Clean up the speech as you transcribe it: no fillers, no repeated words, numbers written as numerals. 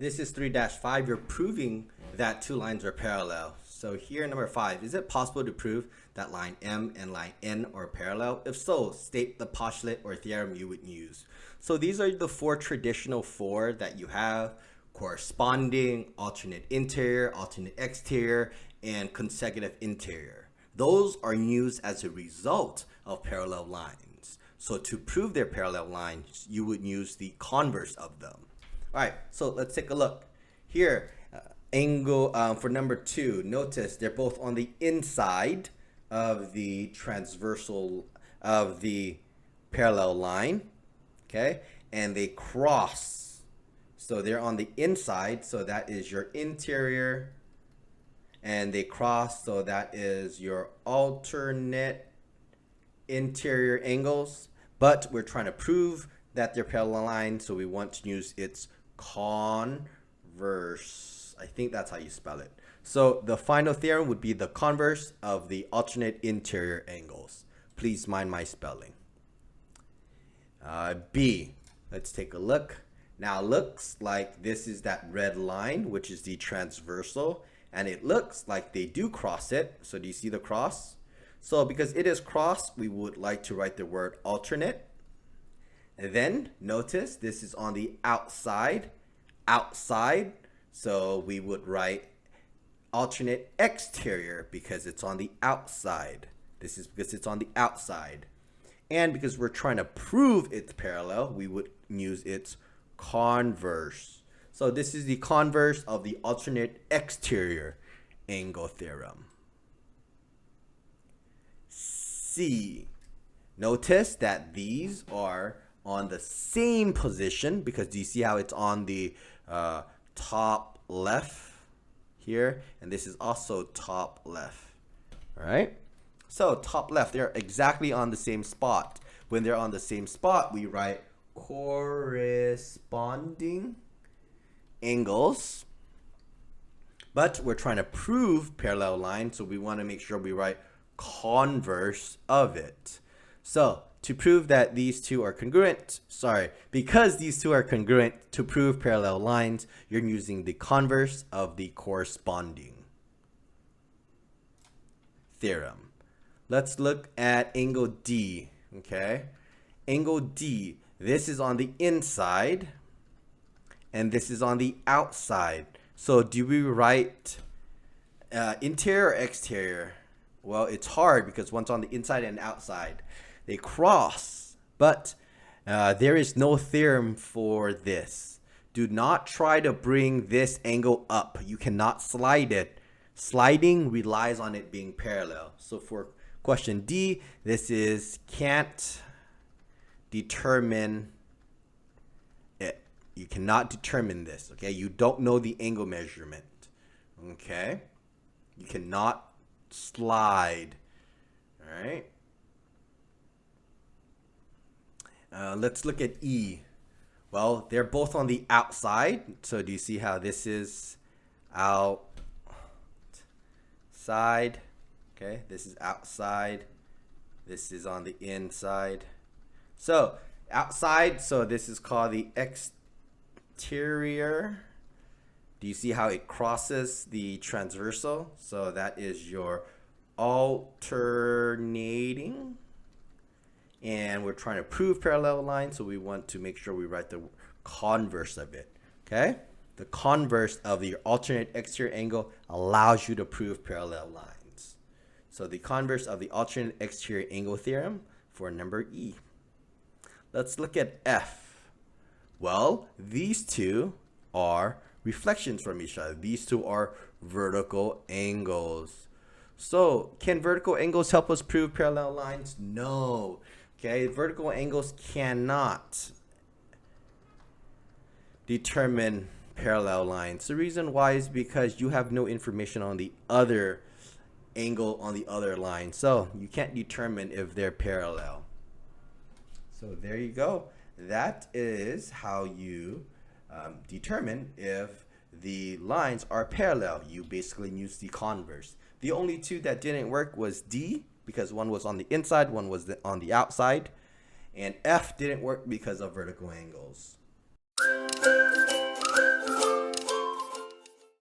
This is 3-5. You're proving that two lines are parallel. So here, number 5, is it possible to prove that line M and line N are parallel? If so, state the postulate or theorem you would use. So these are the traditional four that you have: corresponding, alternate interior, alternate exterior, and consecutive interior. Those are used as a result of parallel lines. So to prove they're parallel lines, you would use the converse of them. All right, so let's take a look. Here, angle for number 2, notice they're both on the inside of the transversal of the parallel line, okay? And they cross. So they're on the inside, so that is your interior. And they cross, so that is your alternate interior angles. But we're trying to prove that they're parallel lines, so we want to use its converse. I think that's how you spell it. So the final theorem would be the converse of the alternate interior angles. Please mind my spelling. B. Let's take a look. Now it looks like this is that red line, which is the transversal, and it looks like they do cross it. So do you see the cross? So because it is crossed, we would like to write the word alternate. And then notice this is on the outside, so we would write alternate exterior because it's on the outside. This is because it's on the outside. And because we're trying to prove it's parallel, we would use its converse. So this is the converse of the alternate exterior angle theorem. C. Notice that these are on the same position, because do you see how it's on the top left here, and this is also top left. All right, so top left, they're exactly on the same spot. When they're on the same spot, we write corresponding angles, but we're trying to prove parallel lines, so we want to make sure we write converse of it. So to prove that these two are congruent, because these two are congruent, to prove parallel lines, you're using the converse of the corresponding theorem. Let's look at angle D, okay? Angle D, this is on the inside, and this is on the outside. So do we write interior or exterior? Well, it's hard because one's on the inside and outside. They cross, but there is no theorem for this. Do not try to bring this angle up. You cannot slide it. Sliding relies on it being parallel. So for question D, this is can't determine it. You cannot determine this, okay? You don't know the angle measurement, okay? You cannot slide, all right? Let's look at E. Well, they're both on the outside. So do you see how this is outside? Okay, this is outside. This is on the inside. So outside, so this is called the exterior. Do you see how it crosses the transversal? So that is your alternating. And we're trying to prove parallel lines, so we want to make sure we write the converse of it, okay? The converse of the alternate exterior angle allows you to prove parallel lines. So the converse of the alternate exterior angle theorem for number E. Let's look at F. Well, these two are reflections from each other. These two are vertical angles. So can vertical angles help us prove parallel lines? No. Okay, vertical angles cannot determine parallel lines. The reason why is because you have no information on the other angle on the other line. So you can't determine if they're parallel. So there you go. That is how you determine if the lines are parallel. You basically use the converse. The only two that didn't work was D, because one was on the inside, one was on the outside, and F didn't work because of vertical angles.